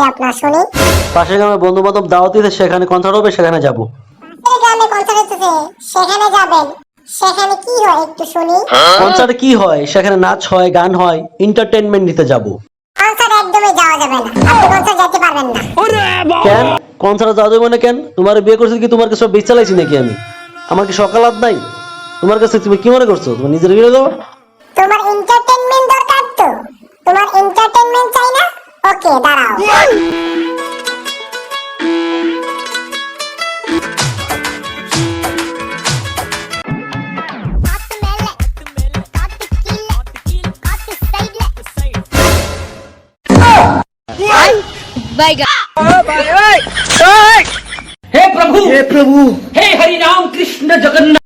আপনার শুনি? পাশের গ্রামে বন্ধু বান্ধব দাওয়াত দিতে, সেখানে কনসার্ট হবে, সেখানে যাব। পাশের গ্রামে কনসার্ট হচ্ছে, সেখানে যাবেন? সেখানে কি হয় একটু শুনি? কনসার্টে কি হয়? সেখানে নাচ হয়, গান হয়, এন্টারটেইনমেন্ট নিতে যাব। কনসার্ট একদমই যাওয়া যাবে না, আপনি কনসার্ট যেতে পারবেন না। কেন কনসার্টে যাওয়া যাবে না কেন? তোমার বিয়ে করছি কি তোমার কাছে বেচ চালাইছি নাকি আমি? আমার কি সকালাত নাই তোমার কাছে? তুমি কি মনে করছো তুমি নিজের বিয়ে দাও? তোমার এন্টারটেইনমেন্ট দরকার তো? তোমার এন্টারটেইনমেন্ট চাই না? ওকে, দাঁড়াও। हे प्रभु हे हरि राम कृष्ण